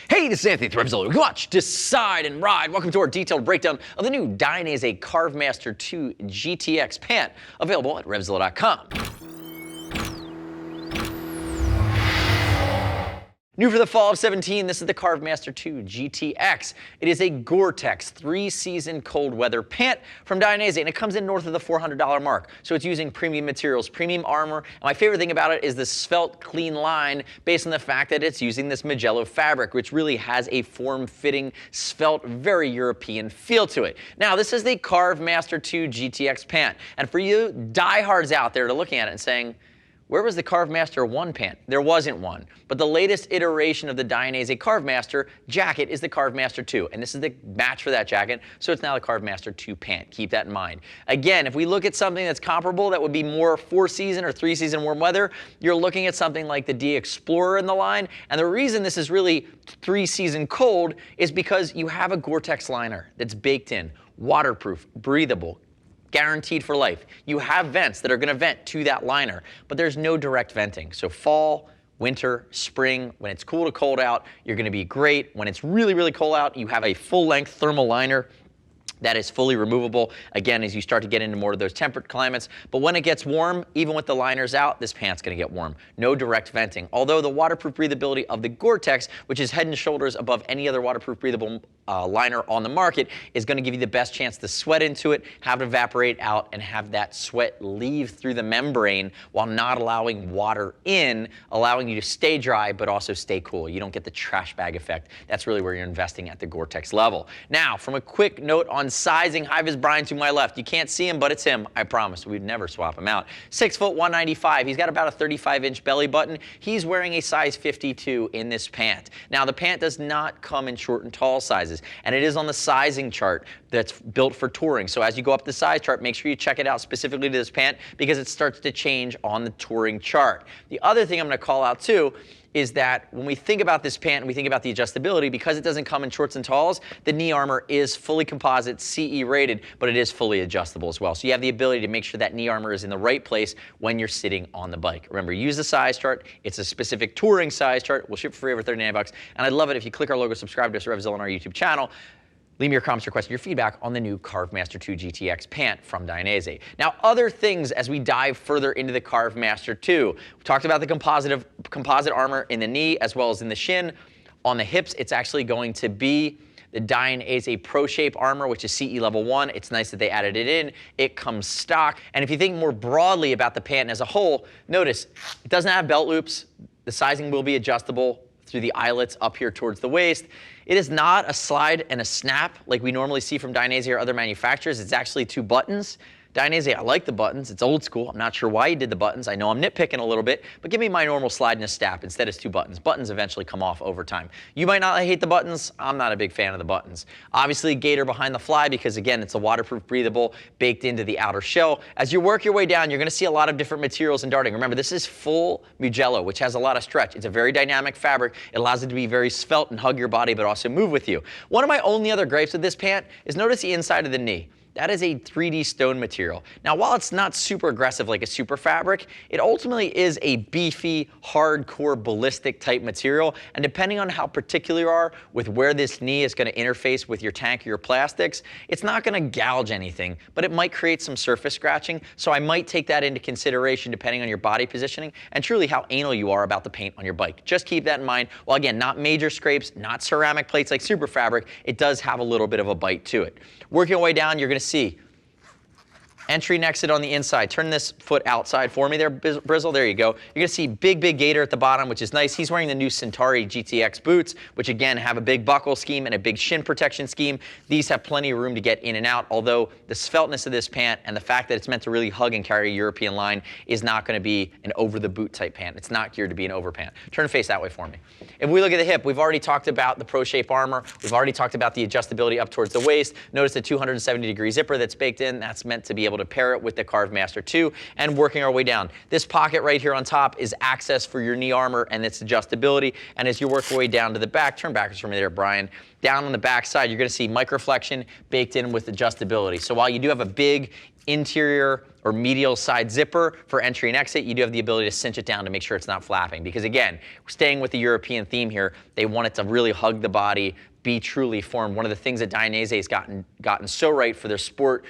Hey, this is Anthony with RevZilla. Watch, decide, and ride. Welcome to our detailed breakdown of the new Dainese Carve Master 2 GTX pant, available at RevZilla.com. New for the fall of 17, this is the Carve Master 2 GTX. It is a Gore-Tex 3-season cold weather pant from Dainese, and it comes in north of the $400 mark. So it's using premium materials, premium armor, and my favorite thing about it is the svelte, clean line based on the fact that it's using this Mugello fabric, which really has a form-fitting, svelte, very European feel to it. Now, this is the Carve Master 2 GTX pant, and for you diehards out there to looking at it and saying, where was the Carve Master 1 pant? There wasn't one. But the latest iteration of the Dainese Carve Master jacket is the Carve Master 2. And this is the match for that jacket, so it's now the Carve Master 2 pant. Keep that in mind. Again, if we look at something that's comparable that would be more 4-season or 3-season warm weather, you're looking at something like the D Explorer in the line. And the reason this is really 3-season cold is because you have a Gore-Tex liner that's baked in, waterproof, breathable, guaranteed for life. You have vents that are going to vent to that liner, but there's no direct venting. So fall, winter, spring, when it's cool to cold out, you're going to be great. When it's really, really cold out, you have a full-length thermal liner that is fully removable, again, as you start to get into more of those temperate climates. But when it gets warm, even with the liners out, this pant's gonna get warm. No direct venting. Although the waterproof breathability of the Gore-Tex, which is head and shoulders above any other waterproof breathable liner on the market, is gonna give you the best chance to sweat into it, have it evaporate out, and have that sweat leave through the membrane while not allowing water in, allowing you to stay dry, but also stay cool. You don't get the trash bag effect. That's really where you're investing at the Gore-Tex level. Now, from a quick note on sizing, hi, is Brian to my left. You can't see him, but it's him. I promise. We'd never swap him out. 6 foot 195. He's got about a 35-inch belly button. He's wearing a size 52 in this pant. Now, the pant does not come in short and tall sizes, and it is on the sizing chart that's built for touring. So as you go up the size chart, make sure you check it out specifically to this pant because it starts to change on the touring chart. The other thing I'm going to call out too is that when we think about this pant and we think about the adjustability, because it doesn't come in shorts and talls, the knee armor is fully composite, CE rated, but it is fully adjustable as well. So you have the ability to make sure that knee armor is in the right place when you're sitting on the bike. Remember, use the size chart. It's a specific touring size chart. We'll ship for free over 39 bucks. And I'd love it if you click our logo, subscribe to us at RevZilla on our YouTube channel. Leave me your comments, your questions, your feedback on the new Carve Master 2 GTX pant from Dainese. Now, other things as we dive further into the Carve Master 2. We talked about the composite armor in the knee as well as in the shin. On the hips, it's actually going to be the Dainese Pro Shape armor, which is CE level 1. It's nice that they added it in. It comes stock. And if you think more broadly about the pant as a whole, notice it doesn't have belt loops. The sizing will be adjustable through the eyelets up here towards the waist. It is not a slide and a snap like we normally see from Dainese or other manufacturers. It's actually 2 buttons. Dainese, I like the buttons. It's old school. I'm not sure why you did the buttons. I know I'm nitpicking a little bit, but give me my normal slide and a snap. Instead, it's 2 buttons. Buttons eventually come off over time. You might not hate the buttons. I'm not a big fan of the buttons. Obviously, gaiter behind the fly because, again, it's a waterproof, breathable, baked into the outer shell. As you work your way down, you're going to see a lot of different materials and darting. Remember, this is full Mugello, which has a lot of stretch. It's a very dynamic fabric. It allows it to be very svelte and hug your body, but also move with you. One of my only other gripes with this pant is notice the inside of the knee. That is a 3D stone material. Now, while it's not super aggressive like a super fabric, it ultimately is a beefy, hardcore, ballistic type material. And depending on how particular you are with where this knee is going to interface with your tank or your plastics, it's not going to gouge anything, but it might create some surface scratching. So I might take that into consideration depending on your body positioning and truly how anal you are about the paint on your bike. Just keep that in mind. While again, not major scrapes, not ceramic plates like super fabric, it does have a little bit of a bite to it. Working your way down, you're going to see entry and exit on the inside. Turn this foot outside for me there, Brizzle. There you go. You're going to see big gaiter at the bottom, which is nice. He's wearing the new Centauri GTX boots, which again have a big buckle scheme and a big shin protection scheme. These have plenty of room to get in and out, although the svelteness of this pant and the fact that it's meant to really hug and carry a European line is not going to be an over-the-boot type pant. It's not geared to be an over pant. Turn and face that way for me. If we look at the hip, we've already talked about the Pro Shape armor. We've already talked about the adjustability up towards the waist. Notice the 270-degree zipper that's baked in. That's meant to be able to pair it with the Carve Master 2 and working our way down. This pocket right here on top is access for your knee armor and its adjustability. And as you work your way down to the back, turn backwards for me there, Brian. Down on the back side, you're going to see microflexion baked in with adjustability. So while you do have a big interior or medial side zipper for entry and exit. You do have the ability to cinch it down to make sure it's not flapping, because again, staying with the European theme here, they want it to really hug the body, be truly formed. One of the things that Dainese has gotten so right for their sport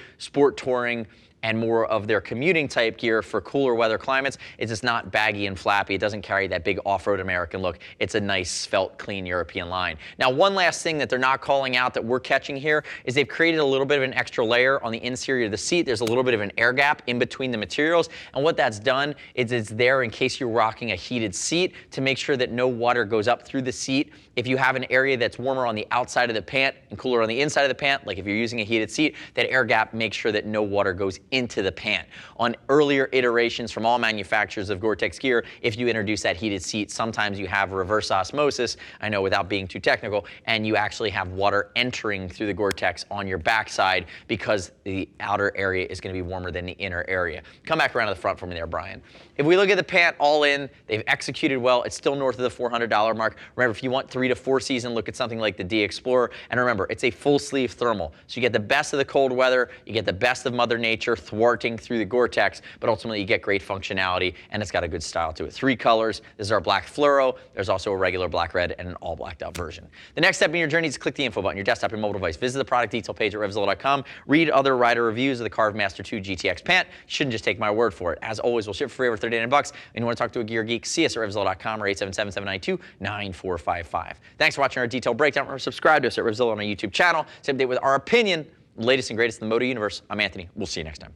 touring and more of their commuting type gear for cooler weather climates is it's not baggy and flappy. It doesn't carry that big off-road American look. It's a nice, felt, clean European line. Now, one last thing that they're not calling out that we're catching here is they've created a little bit of an extra layer on the interior of the seat. There's a little bit of an air gap in between the materials, and what that's done is it's there in case you're rocking a heated seat to make sure that no water goes up through the seat. If you have an area that's warmer on the outside of the pant and cooler on the inside of the pant, like if you're using a heated seat, that air gap makes sure that no water goes into the pant. On earlier iterations from all manufacturers of Gore-Tex gear, if you introduce that heated seat, sometimes you have reverse osmosis, I know without being too technical, and you actually have water entering through the Gore-Tex on your backside because the outer area is going to be warmer than the inner area. Come back around to the front for me there, Brian. If we look at the pant all in, they've executed well. It's still north of the $400 mark. Remember, if you want 3 to 4 season, look at something like the D Explorer. And remember, it's a full sleeve thermal. So you get the best of the cold weather, you get the best of Mother Nature thwarting through the Gore-Tex, but ultimately you get great functionality, and it's got a good style to it. 3 colors. This is our black fluoro. There's also a regular black red and an all blacked out version. The next step in your journey is to click the info button on your desktop or mobile device. Visit the product detail page at RevZilla.com. Read other rider reviews of the Carve Master 2 GTX pant. You shouldn't just take my word for it. As always, we'll ship for free over $39. And you want to talk to a gear geek, see us at RevZilla.com or 877-792-9455. Thanks for watching our detailed breakdown. Remember, subscribe to us at RevZilla on our YouTube channel. Stay updated with our opinion, latest and greatest in the motor universe. I'm Anthony. We'll see you next time.